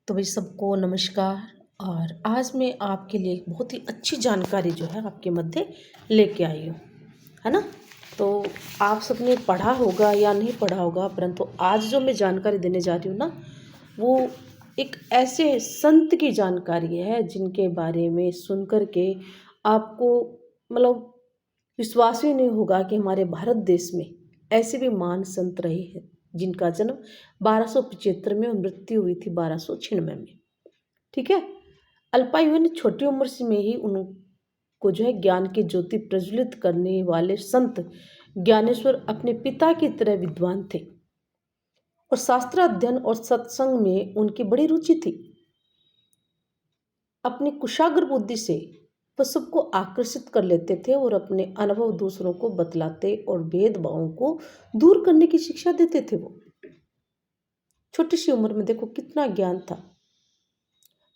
तो भाई सबको नमस्कार। और आज मैं आपके लिए एक बहुत ही अच्छी जानकारी जो है आपके मध्य लेके आई हूँ, है ना। तो आप सबने पढ़ा होगा या नहीं पढ़ा होगा, परंतु आज जो मैं जानकारी देने जा रही हूँ ना, वो एक ऐसे संत की जानकारी है जिनके बारे में सुन कर के आपको मतलब विश्वास ही नहीं होगा कि हमारे भारत देश में ऐसे भी महान संत रहे हैं जिनका जन्म 1275 में और मृत्यु हुई थी 1296 में। ठीक है। अल्पायु ने छोटी उम्र से में ही उनको जो है ज्ञान की ज्योति प्रज्वलित करने वाले संत ज्ञानेश्वर अपने पिता की तरह विद्वान थे और शास्त्र अध्ययन और सत्संग में उनकी बड़ी रुचि थी। अपनी कुशाग्र बुद्धि से वह सबको आकर्षित कर लेते थे और अपने अनुभव दूसरों को बतलाते और भेदभावों को दूर करने की शिक्षा देते थे। वो छोटी सी उम्र में देखो कितना ज्ञान था।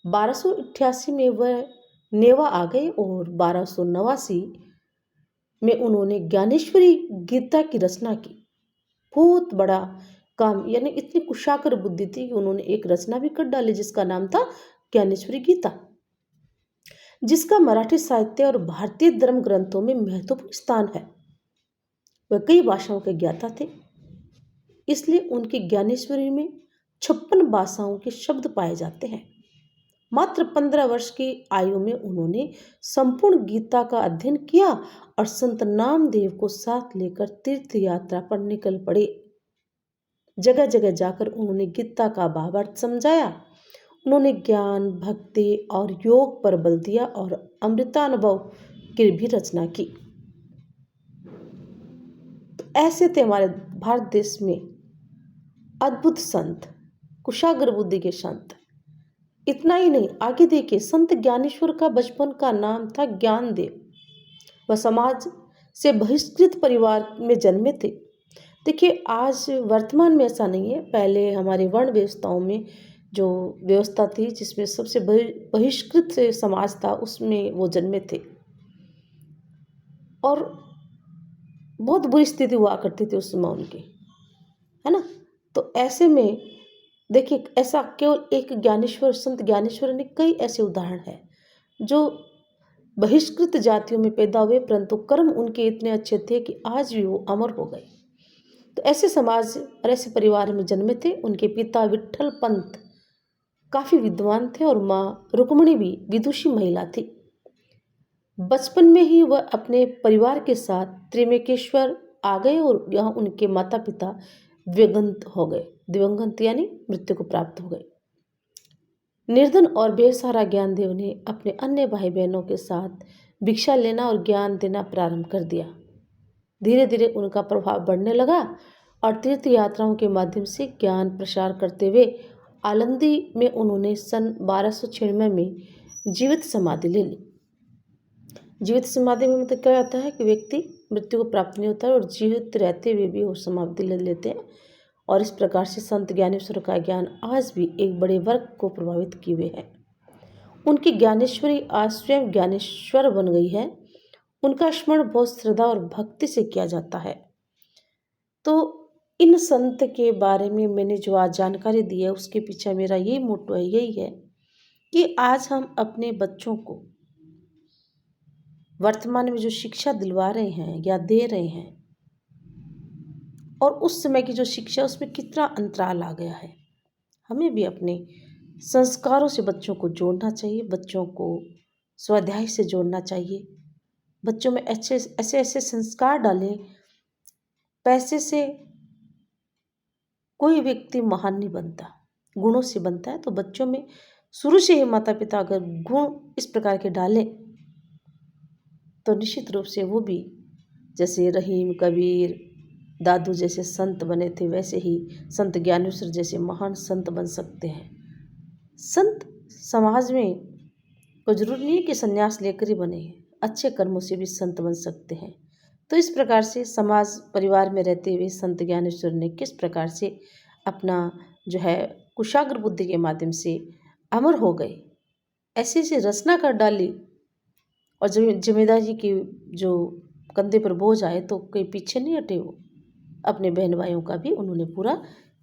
1288 में वह नेवा आ गए और 1289 में उन्होंने ज्ञानेश्वरी गीता की रचना की। बहुत बड़ा काम, यानी इतनी कुशाग्र बुद्धि थी कि उन्होंने एक रचना भी कर डाली जिसका नाम था ज्ञानेश्वरी गीता, जिसका मराठी साहित्य और भारतीय धर्म ग्रंथों में महत्वपूर्ण स्थान है। वह कई भाषाओं के ज्ञाता थे, इसलिए उनकी ज्ञानेश्वरी में 56 भाषाओं के शब्द पाए जाते हैं। मात्र 15 वर्ष की आयु में उन्होंने संपूर्ण गीता का अध्ययन किया और संत नामदेव को साथ लेकर तीर्थ यात्रा पर निकल पड़े। जगह जगह जाकर उन्होंने गीता का भावार्थ समझाया। उन्होंने ज्ञान, भक्ति और योग पर बल दिया और अमृतानुभव की भी रचना की। तो ऐसे थे हमारे भारत देश में अद्भुत संत, कुशाग्र बुद्धि के संत। इतना ही नहीं, आगे देखिए, संत ज्ञानेश्वर का बचपन का नाम था ज्ञानदेव। वह समाज से बहिष्कृत परिवार में जन्मे थे। देखिए, आज वर्तमान में ऐसा नहीं है, पहले हमारे वर्ण व्यवस्थाओं में जो व्यवस्था थी जिसमें सबसे बहिष्कृत समाज था उसमें वो जन्मे थे और बहुत बुरी स्थिति हुआ करती थी उस समय उनकी, है ना। तो ऐसे में देखिए, ऐसा केवल एक ज्ञानेश्वर, संत ज्ञानेश्वर ने कई ऐसे उदाहरण हैं जो बहिष्कृत जातियों में पैदा हुए, परंतु कर्म उनके इतने अच्छे थे कि आज भी वो अमर हो गए। तो ऐसे समाज और ऐसे परिवार में जन्मे थे। उनके पिता विट्ठल पंत काफी विद्वान थे और माँ रुक्मणी भी विदुषी महिला थी। बचपन में ही वह अपने परिवार के साथ त्रिमेकेश्वर आ गए और यहाँ उनके माता पिता दिवंगत हो गए। दिवंगत यानी मृत्यु को प्राप्त हो गए। निर्धन और बेसहारा ज्ञानदेव ने अपने अन्य भाई बहनों के साथ भिक्षा लेना और ज्ञान देना प्रारंभ कर दिया। धीरे धीरे उनका प्रभाव बढ़ने लगा और तीर्थ यात्राओं के माध्यम से ज्ञान प्रसार करते हुए आलंदी में उन्होंने सन 1296 में जीवित समाधि ले ली। जीवित समाधि में मतलब क्या होता है कि व्यक्ति मृत्यु को प्राप्त नहीं होता है और जीवित रहते हुए भी वो समाधि ले लेते हैं। और इस प्रकार से संत ज्ञानेश्वर का ज्ञान आज भी एक बड़े वर्ग को प्रभावित किए हुए है। उनकी ज्ञानेश्वरी आज स्वयं ज्ञानेश्वर बन गई है। उनका स्मरण बहुत श्रद्धा और भक्ति से किया जाता है। तो इन संत के बारे में मैंने जो आज जानकारी दी है उसके पीछे मेरा यही मोटो है, यही है कि आज हम अपने बच्चों को वर्तमान में जो शिक्षा दिलवा रहे हैं या दे रहे हैं और उस समय की जो शिक्षा उसमें कितना अंतराल आ गया है। हमें भी अपने संस्कारों से बच्चों को जोड़ना चाहिए, बच्चों को स्वाध्याय से जोड़ना चाहिए। बच्चों में ऐसे ऐसे ऐसे संस्कार डालें। पैसे से कोई व्यक्ति महान नहीं बनता, गुणों से बनता है। तो बच्चों में शुरू से ही माता पिता अगर गुण इस प्रकार के डालें तो निश्चित रूप से वो भी जैसे रहीम, कबीर, दादू जैसे संत बने थे वैसे ही संत ज्ञानेश्वर जैसे महान संत बन सकते हैं। संत समाज में कोई जरूरी नहीं है कि संन्यास लेकर ही बने, अच्छे कर्मों से भी संत बन सकते हैं। तो इस प्रकार से समाज परिवार में रहते हुए संत ज्ञानेश्वर ने किस प्रकार से अपना जो है कुशाग्र बुद्धि के माध्यम से अमर हो गए, ऐसी ऐसी रचना कर डाली और जिम्मेदारी की जो कंधे पर बोझ आए तो कोई पीछे नहीं हटे। वो अपने बहन भाइयों का भी उन्होंने पूरा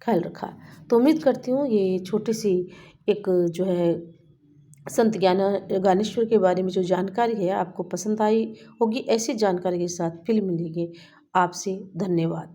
ख्याल रखा। तो उम्मीद करती हूँ ये छोटी-सी एक जो है संत ज्ञानेश्वर के बारे में जो जानकारी है आपको पसंद आई होगी। ऐसी जानकारी के साथ फिर मिलेंगे। आपसे धन्यवाद।